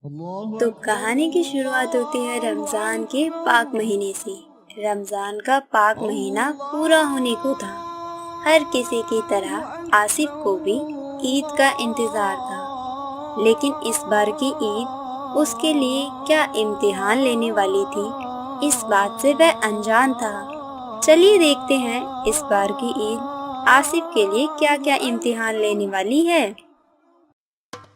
تو کہانی کی شروعات ہوتی ہے رمضان کے پاک مہینے سے۔ رمضان کا پاک مہینہ پورا ہونے کو تھا۔ ہر کسی کی طرح آصف کو بھی عید کا انتظار تھا، لیکن اس بار کی عید اس کے لیے کیا امتحان لینے والی تھی، اس بات سے وہ انجان تھا۔ چلیے دیکھتے ہیں اس بار کی عید آصف کے لیے کیا کیا امتحان لینے والی ہے۔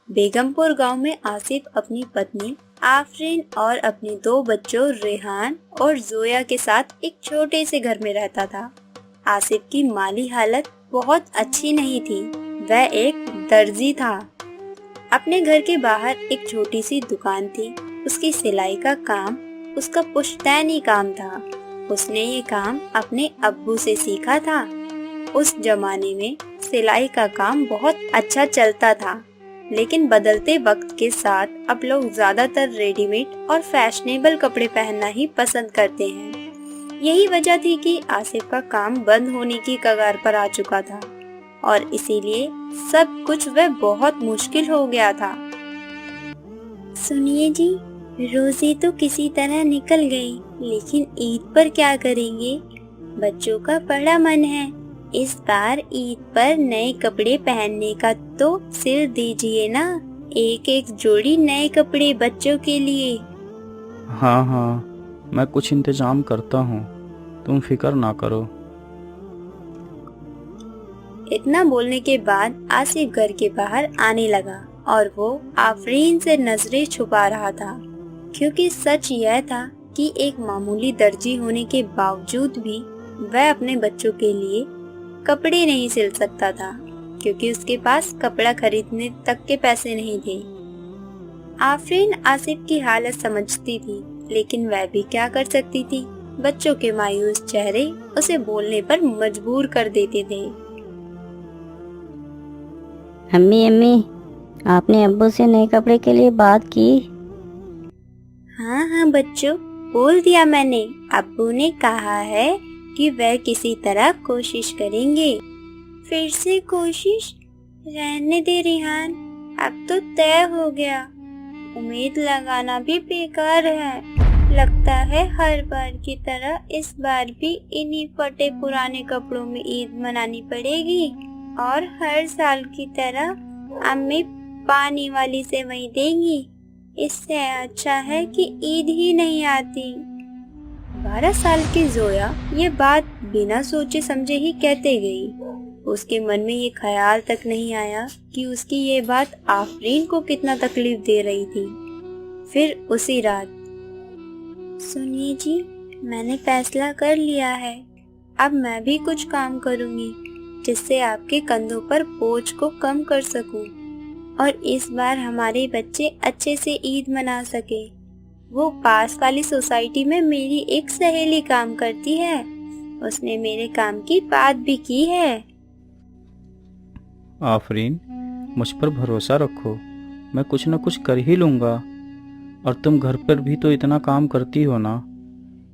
بیگم پور گاؤں میں آصف اپنی پتنی آفرین اور اپنے 2 بچوں ریحان اور زویا کے ساتھ ایک چھوٹے سے گھر میں رہتا تھا۔ آصف کی مالی حالت بہت اچھی نہیں تھی، وہ ایک درزی تھا۔ اپنے گھر کے باہر ایک چھوٹی سی دکان تھی، اس کی سلائی کا کام اس کا پشتینی کام تھا۔ اس نے یہ کام اپنے ابو سے سیکھا تھا۔ اس زمانے میں سلائی کا کام بہت اچھا چلتا تھا، لیکن بدلتے وقت کے ساتھ اب لوگ زیادہ تر ریڈی میڈ اور فیشنیبل کپڑے پہننا ہی پسند کرتے ہیں۔ یہی وجہ تھی کہ آصف کا کام بند ہونے کی کگار پر آ چکا تھا، اور اسی لیے سب کچھ وہ بہت مشکل ہو گیا تھا۔ سنیے جی، روزی تو کسی طرح نکل گئی، لیکن عید پر کیا کریں گے؟ بچوں کا بڑا من ہے، اس بار عید پر نئے کپڑے پہننے کا تو سل دیجئے نا، ایک جوڑی نئے کپڑے بچوں کے لیے۔ ہاں، میں کچھ انتظام کرتا ہوں، تم فکر نہ کرو۔ اتنا بولنے کے بعد آصف گھر کے باہر آنے لگا اور وہ آفرین سے نظریں چھپا رہا تھا، کیونکہ سچ یہ تھا کہ ایک معمولی درجی ہونے کے باوجود بھی وہ اپنے بچوں کے لیے کپڑے نہیں سل سکتا تھا، کیونکہ اس کے پاس کپڑا خریدنے تک کے پیسے نہیں تھے۔ آفرین آصف کی حالت سمجھتی تھی، لیکن وہ بھی کیا کر سکتی تھی؟ بچوں کے مایوس چہرے اسے بولنے پر مجبور کر دیتے تھے۔ امی، آپ نے ابو سے نئے کپڑے کے لیے بات کی؟ ہاں بچوں، بول دیا میں نے۔ ابو نے کہا ہے کہ وہ کسی طرح کوشش کریں گے۔ پھر سے کوشش؟ رہنے دے ریحان، اب تو طے ہو گیا، امید لگانا بھی بیکار ہے۔ لگتا ہے ہر بار کی طرح اس بار بھی انہی پھٹے پرانے کپڑوں میں عید منانی پڑے گی، اور ہر سال کی طرح امی پانی والی سیوئی دیں گی۔ اس سے اچھا ہے کہ عید ہی نہیں آتی۔ 12 سال کی زویا یہ بات بنا سوچے سمجھے ہی کہتے گئی۔ اس کے من میں یہ خیال تک نہیں آیا کہ اس کی یہ بات آفرین کو کتنا تکلیف دے رہی تھی۔ پھر اسی رات، سنیے جی، میں نے فیصلہ کر لیا ہے، اب میں بھی کچھ کام کروں گی جس سے آپ کے کندھوں پر بوجھ کو کم کر سکوں، اور اس بار ہمارے بچے اچھے سے عید منا سکے۔ وہ پاس والی سوسائٹی میں میری ایک سہیلی کام کرتی ہے، اس نے میرے کام کی بات بھی کی ہے۔ آفرین، مجھ پر بھروسہ رکھو، میں کچھ نہ کچھ کر ہی لوں گا۔ اور تم گھر پر بھی تو اتنا کام کرتی ہو نا،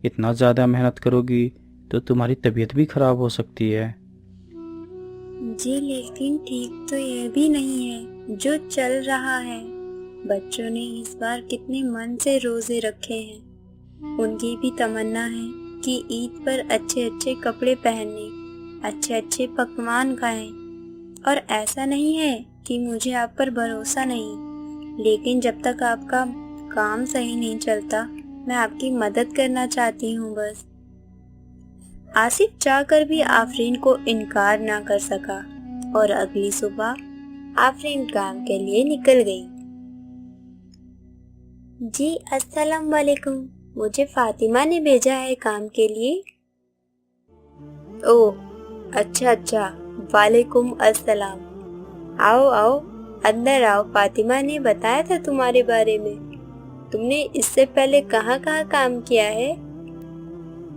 اتنا زیادہ محنت کرو گی تو تمہاری طبیعت بھی خراب ہو سکتی ہے۔ جی، لیکن ٹھیک تو یہ بھی نہیں ہے جو چل رہا ہے۔ بچوں نے اس بار کتنے من سے روزے رکھے ہیں، ان کی بھی تمنا ہے کہ عید پر اچھے کپڑے پہننے، اچھے پکوان کھائیں۔ اور ایسا نہیں ہے کہ مجھے آپ پر بھروسہ نہیں، لیکن جب تک آپ کا کام صحیح نہیں چلتا، میں آپ کی مدد کرنا چاہتی ہوں بس۔ آصف چاہ کر بھی آفرین کو انکار نہ کر سکا، اور اگلی صبح آفرین کام کے لیے نکل گئی۔ جی السلام علیکم، مجھے فاطمہ نے بھیجا ہے کام کے لیے۔ او اچھا، وعلیکم السلام۔ آؤ اندر آؤ، فاطمہ نے بتایا تھا تمہارے بارے میں۔ تم نے اس سے پہلے کہاں کام کیا ہے؟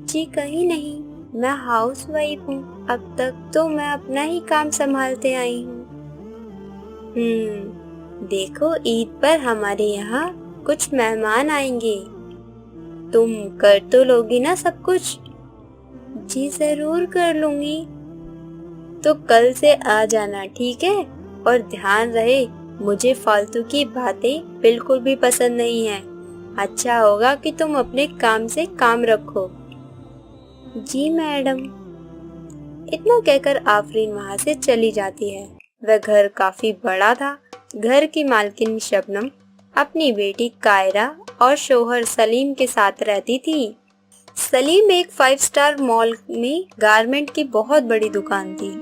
جی کہیں نہیں، میں ہاؤس وائف ہوں، اب تک تو میں اپنا ہی کام سنبھالتے آئی ہوں۔ دیکھو، عید پر ہمارے یہاں کچھ مہمان آئیں گے، تم کر تو لوگی نا سب کچھ؟ جی ضرور کر لوں گی، تو کل سے آ جانا، ٹھیک ہے؟ اور دھیان رہے मुझे फालतू की बातें बिल्कुल भी पसंद नहीं है। अच्छा होगा कि तुम अपने काम से काम रखो। जी मैडम। इतना कहकर आफरीन वहाँ से चली जाती है। वह घर काफी बड़ा था। घर की मालकिन शबनम अपनी बेटी कायरा और शौहर सलीम के साथ रहती थी। सलीम एक 5 स्टार मॉल में गारमेंट की बहुत बड़ी दुकान थी।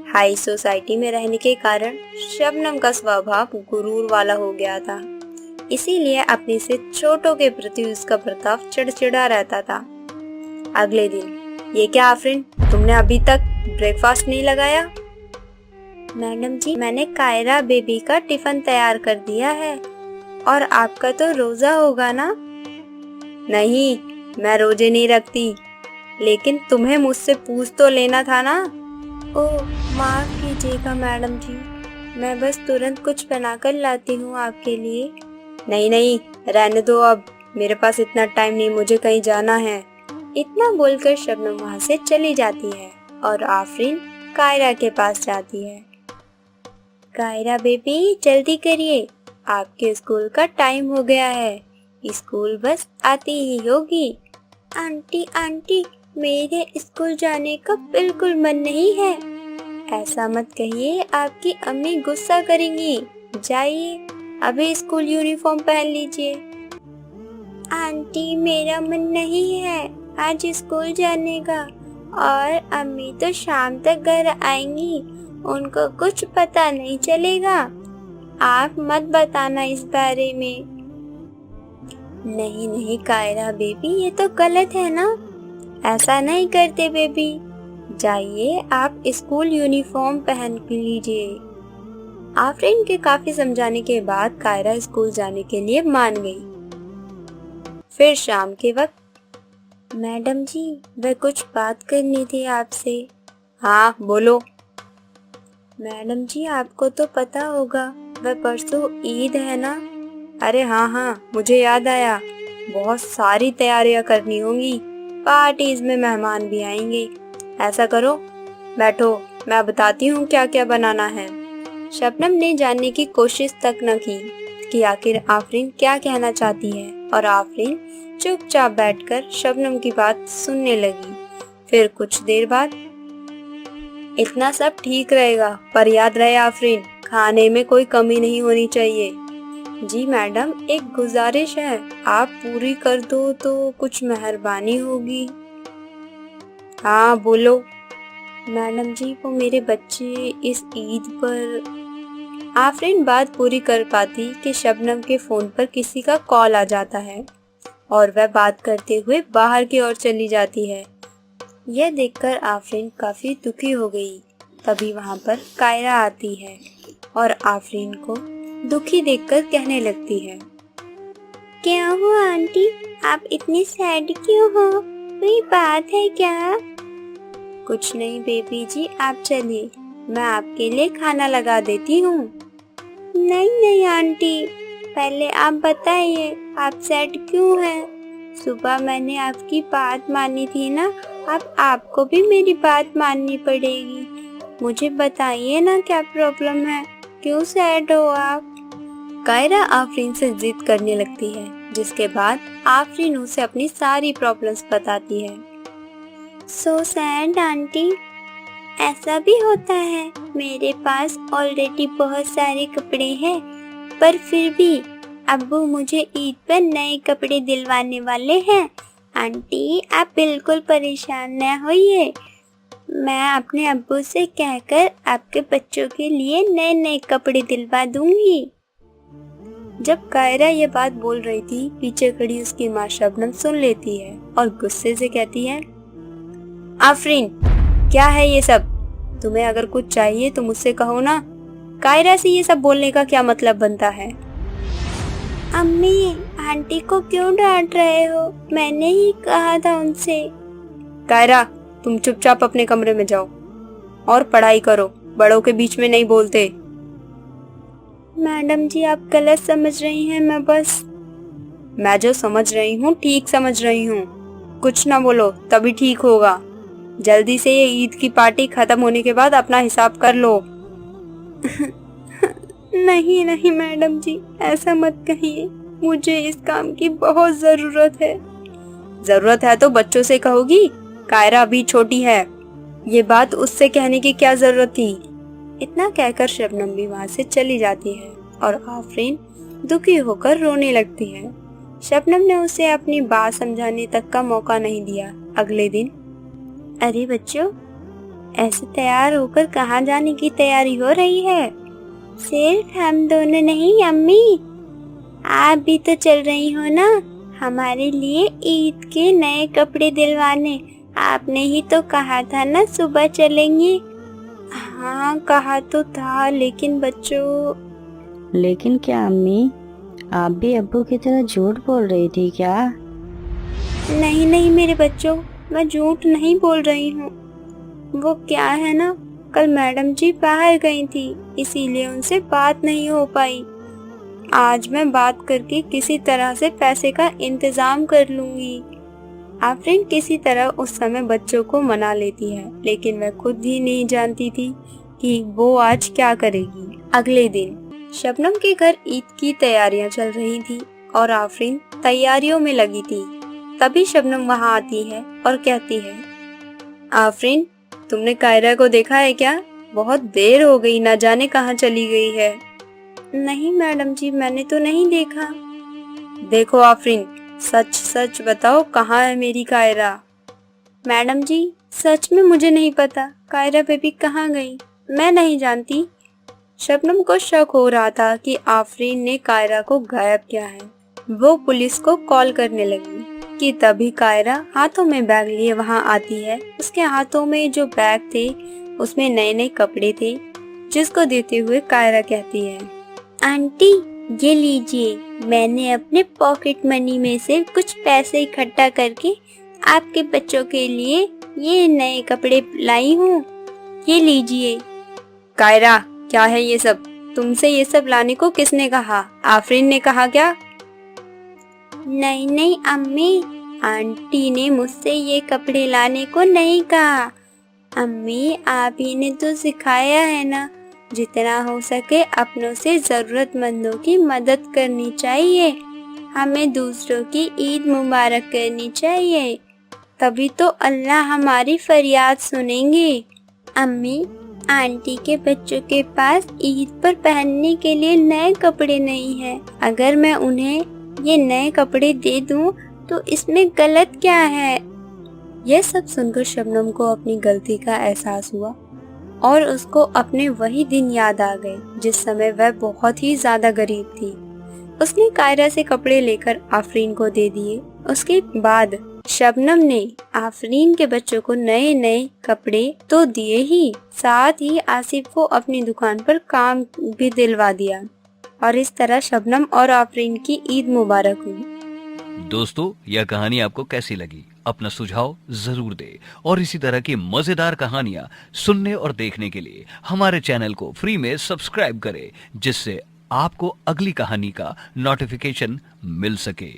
हाई सोसाइटी में रहने के कारण शबनम का स्वभाव गुरूर वाला हो गया था, इसीलिए अपने से छोटों के प्रति उसका बर्ताव चिड़चिड़ा रहता था। अगले दिन, ये क्या आफरीन, तुमने अभी तक ब्रेकफास्ट नहीं लगाया? मैडम जी, मैंने कायरा बेबी का टिफिन तैयार कर दिया है। और आपका तो रोजा होगा ना? नहीं, मैं रोजे नहीं रखती, लेकिन तुम्हें मुझसे पूछ तो लेना था ना। ओह, माफ कीजिएगा मैडम जी, मैं बस तुरंत कुछ बनाकर लाती हूँ आपके लिए। नहीं नहीं, रहने दो, अब मेरे पास इतना टाइम नहीं, मुझे कहीं जाना है। इतना बोलकर शबनम वहाँ से चली जाती है और आफरीन कायरा के पास जाती है। कायरा बेबी, जल्दी करिए, आपके स्कूल का टाइम हो गया है। स्कूल बस आती ही होगी। आंटी आंटी, मेरे स्कूल जाने का बिल्कुल मन नहीं है। ऐसा मत कहिए, आपकी अम्मी गुस्सा करेंगी। जाइए, अभी स्कूल यूनिफॉर्म पहन लीजिए। आंटी, मेरा मन नहीं है आज स्कूल जाने का, और अम्मी तो शाम तक घर आएंगी, उनको कुछ पता नहीं चलेगा। आप मत बताना इस बारे में। नहीं नहीं कायरा बेबी, ये तो गलत है ना, ऐसा नहीं करते बेबी। जाइए, आप स्कूल यूनिफॉर्म पहन लीजिए। आफरीन के काफी समझाने के बाद कायरा स्कूल जाने के लिए मान गई। फिर शाम के वक्त, मैडम जी, वह कुछ बात करनी थी आपसे। हाँ बोलो। मैडम जी, आपको तो पता होगा वह परसों ईद है ना? अरे हाँ हाँ, मुझे याद आया, बहुत सारी तैयारियां करनी होंगी, पार्टीज में मेहमान भी आएंगे। ऐसा करो, बैठो, मैं बताती हूँ क्या क्या बनाना है। शबनम ने जानने की कोशिश तक न की कि आखिर आफरीन क्या कहना चाहती है, और आफरीन चुपचाप बैठकर शबनम की बात सुनने लगी। फिर कुछ देर बाद, इतना सब ठीक रहेगा, पर याद रहे आफरीन, खाने में कोई कमी नहीं होनी चाहिए। जी मैडम, एक गुजारिश है, आप पूरी कर दो तो कुछ मेहरबानी होगी। हाँ बोलो। मैडम जी, वो मेरे बच्चे इस ईद पर। आफरीन बात पूरी कर पाती कि शबनम के फोन पर किसी का कॉल आ जाता है और वह बात करते हुए बाहर की ओर चली जाती है। यह देखकर आफरीन काफी दुखी हो गई। तभी वहाँ पर कायरा आती है और आफरीन को दुखी देखकर कहने लगती है, क्या हुआ आंटी, आप इतनी सैड क्यों हो? कोई बात है क्या? कुछ नहीं बेबी जी, आप चलिए, मैं आपके लिए खाना लगा देती हूँ। नहीं नहीं आंटी, पहले आप बताइए, आप सैड क्यों हैं? सुबह मैंने आपकी बात मानी थी ना, अब आपको भी मेरी बात माननी पड़ेगी। मुझे बताइए ना क्या प्रॉब्लम है, क्यों सैड हो आप? कायरा आफरीन से जिद करने लगती है, जिसके बाद आफरीन उसे अपनी सारी प्रॉब्लम्स बताती है। सो सैड आंटी, ऐसा भी होता है, मेरे पास ऑलरेडी बहुत सारे कपड़े हैं, पर फिर भी अब्बू मुझे ईद पर नए कपड़े दिलवाने वाले हैं। आंटी, आप बिल्कुल परेशान न होइए, मैं अपने अब्बू से कहकर आपके बच्चों के लिए नए नए कपड़े दिलवा दूंगी। जब कायरा ये बात बोल रही थी, पीछे खड़ी उसकी माँ शबनम सुन लेती है और गुस्से से कहती है, आफरीन, क्या है ये सब? तुम्हें अगर कुछ चाहिए तो मुझसे कहो ना, कायरा से ये सब बोलने का क्या मतलब बनता है? अम्मी, आंटी को क्यों डांट रहे हो? मैंने ही कहा था उनसे। कायरा, तुम चुपचाप अपने कमरे में जाओ और पढ़ाई करो, बड़ों के बीच में नहीं बोलते। मैडम जी, आप गलत समझ रही हैं, मैं जो समझ रही हूँ ठीक समझ रही हूँ। कुछ ना बोलो तभी ठीक होगा। जल्दी से ये ईद की पार्टी खत्म होने के बाद अपना हिसाब कर लो। नहीं नहीं मैडम जी, ऐसा मत कहिए, मुझे इस काम की बहुत जरूरत है। जरूरत है तो बच्चों से कहोगी, कायरा अभी छोटी है, ये बात उससे कहने की क्या जरूरत थी। इतना कहकर शबनम भी वहाँ से चली जाती है और आफरीन दुखी होकर रोने लगती है। शबनम ने उसे अपनी बात समझाने तक का मौका नहीं दिया। अगले दिन, अरे बच्चों, ऐसे तैयार होकर कहाँ जाने की तैयारी हो रही है? सिर्फ हम दोनों नहीं अम्मी, आप भी तो चल रही हो ना हमारे लिए ईद के नए कपड़े दिलवाने। आपने ही तो कहा था ना सुबह चलेंगे। हाँ कहा तो था, लेकिन बच्चों। लेकिन क्या अम्मी, आप भी अब्बू की तरह झूठ बोल रही थी क्या? नहीं नहीं मेरे बच्चों, मैं झूठ नहीं बोल रही हूँ। वो क्या है ना, कल मैडम जी बाहर गई थी, इसीलिए उनसे बात नहीं हो पाई। आज मैं बात करके किसी तरह से पैसे का इंतजाम कर लूंगी। आफरीन किसी तरह उस समय बच्चों को मना लेती है, लेकिन वह खुद ही नहीं जानती थी कि वो आज क्या करेगी। अगले दिन शबनम के घर ईद की तैयारियां चल रही थी और आफरीन तैयारियों में लगी थी। तभी शबनम वहां आती है और कहती है, आफरीन, तुमने कायरा को देखा है क्या? बहुत देर हो गई, ना जाने कहाँ चली गई है। नहीं मैडम जी, मैंने तो नहीं देखा। देखो आफरीन, सच सच बताओ, कहाँ है मेरी कायरा? मैडम जी, सच में मुझे नहीं पता कायरा बेबी कहाँ गई, मैं नहीं जानती। शबनम को शक हो रहा था कि आफरीन ने कायरा को गायब किया है। वो पुलिस को कॉल करने लगी कि तभी कायरा हाथों में बैग लिए वहां आती है। उसके हाथों में जो बैग थे उसमें नए नए कपड़े थे, जिसको देते हुए कायरा कहती है, आंटी ये लीजिए, मैंने अपने पॉकेट मनी में से कुछ पैसे इकट्ठा करके आपके बच्चों के लिए ये नए कपड़े लाई हूँ, ये लीजिए। कायरा, क्या है ये सब? तुमसे ये सब लाने को किसने कहा? आफरीन ने कहा क्या? नहीं नहीं अम्मी, आंटी ने मुझसे ये कपड़े लाने को नहीं कहा। अम्मी, आप ही ने तो सिखाया है ना, जितना हो सके अपनों से जरूरतमंदों की मदद करनी चाहिए, हमें दूसरों की ईद मुबारक करनी चाहिए, तभी तो अल्लाह हमारी फरियाद सुनेंगे। अम्मी, आंटी के बच्चों के पास ईद पर पहनने के लिए नए कपड़े नहीं हैं। अगर मैं उन्हें ये नए कपड़े दे दूं तो इसमें गलत क्या है? यह सब सुनकर शबनम को अपनी गलती का एहसास हुआ और उसको अपने वही दिन याद आ गए जिस समय वह बहुत ही ज्यादा गरीब थी। उसने कायरा से कपड़े लेकर आफरीन को दे दिए। उसके बाद शबनम ने आफरीन के बच्चों को नए नए कपड़े तो दिए ही, साथ ही आसिफ को अपनी दुकान पर काम भी दिलवा दिया और इस तरह शबनम और आफरीन की ईद मुबारक हुई। दोस्तों, यह कहानी आपको कैसी लगी? अपना सुझाव जरूर दें और इसी तरह की मजेदार कहानियां सुनने और देखने के लिए हमारे चैनल को फ्री में सब्सक्राइब करें, जिससे आपको अगली कहानी का नोटिफिकेशन मिल सके।